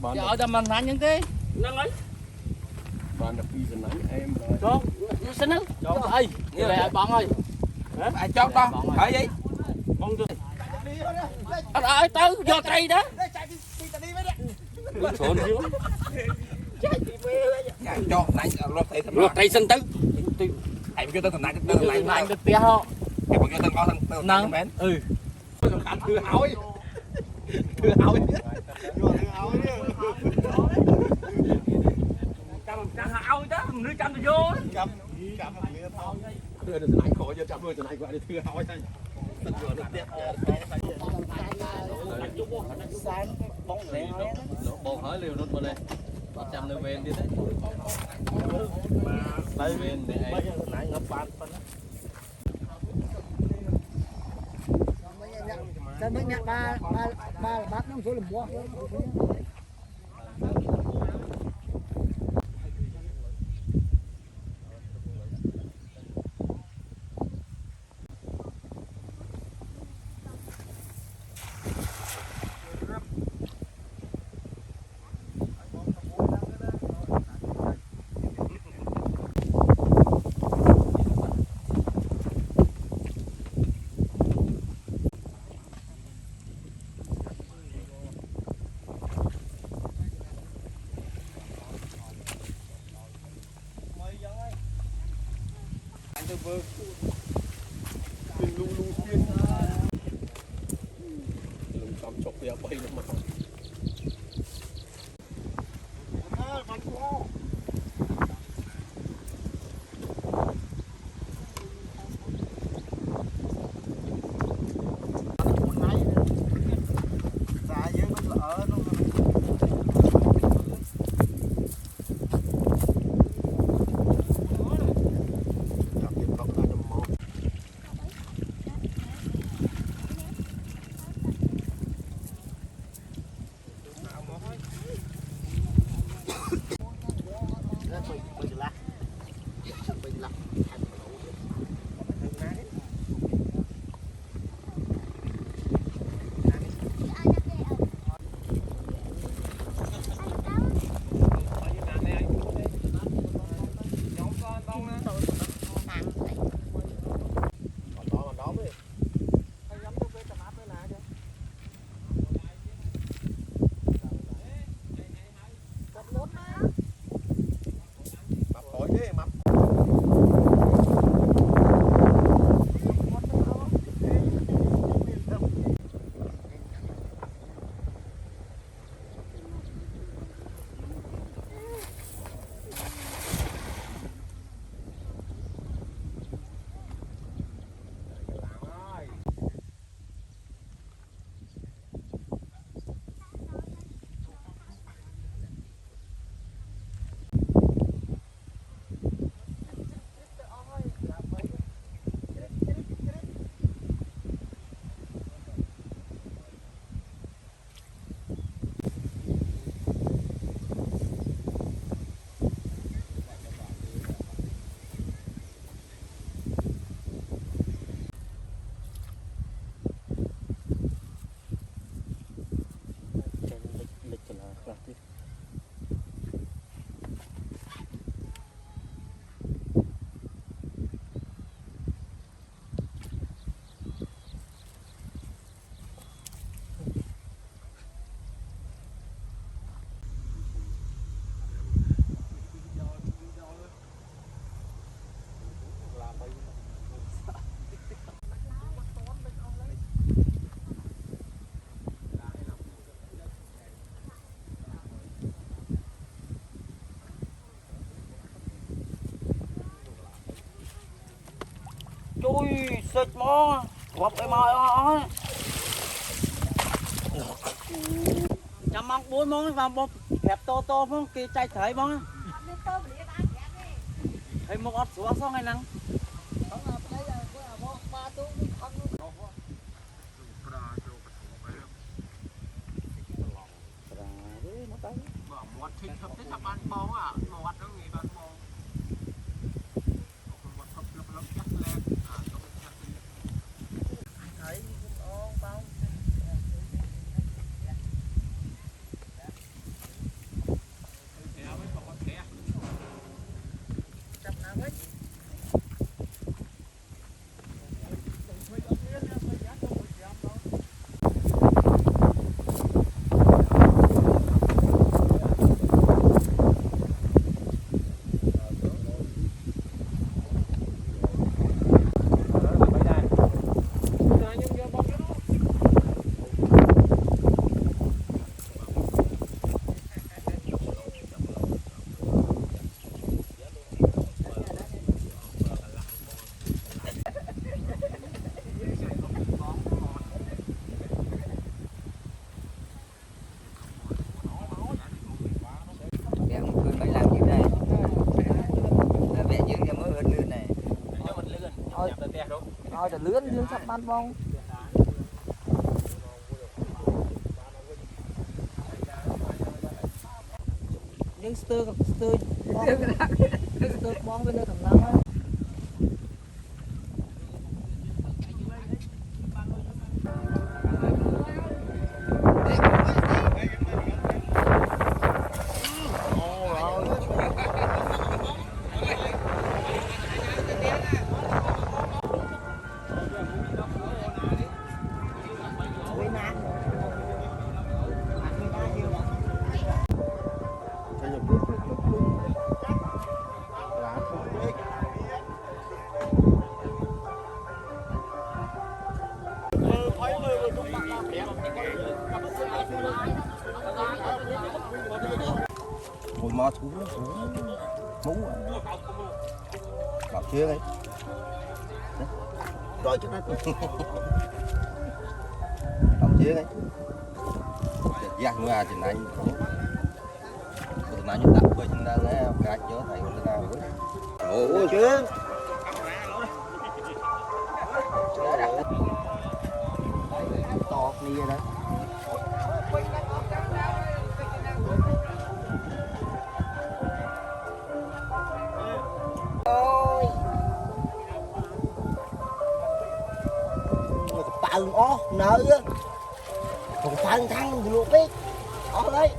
Ở đâu mình ăn những cái năng ấy. Bạn là phi dân ấy em rồi. Cho, nó xin á. Cho ơi, như vậy bọn ơi. Ai cho con, phải gì? Con tôi. Ở tới do cây đó. Trốn xíu. Cho này Lột tay sân tứ. Em kêu tên này Anh được tiền họ. Em kêu tên con thằng Năng. bén. Ừ. Thừa hỏi. Thừa hỏi. Trăm hao đó, nửa trăm thì vô. Trăm lứa thôi. Thừa được này khỏi cho trăm rồi này gọi là thừa hỏi thôi. Tận vừa được tiếp. Bộ hỏi liều nút vào đây. 100 nơi ven đi đấy. Đây ven để nãy ngập ban phân. Sao mới nhặt ba bác nó số làm bua. Chui xịt mò. Quặp cái mò. Chăm mong 4 món vào một kẹp to phong kia chạy thấy món. Thấy một ớt xuống xong ngày nắng. เอาแต่เลื่อนยืนสับมันบองยังสเตอร์กับสเตอร์บองสเตอร์บองไปเลยของเรา một mò thú mú gặp chưa ấy rồi chứ nó gặp chưa ấy giang qua trên này từ nãy chúng ta với chúng ta nghe cả chỗ thầy của chúng ta ôi chứ to nia đó tầng ó nợ á còn tầng thăng thì luôn biết ó đấy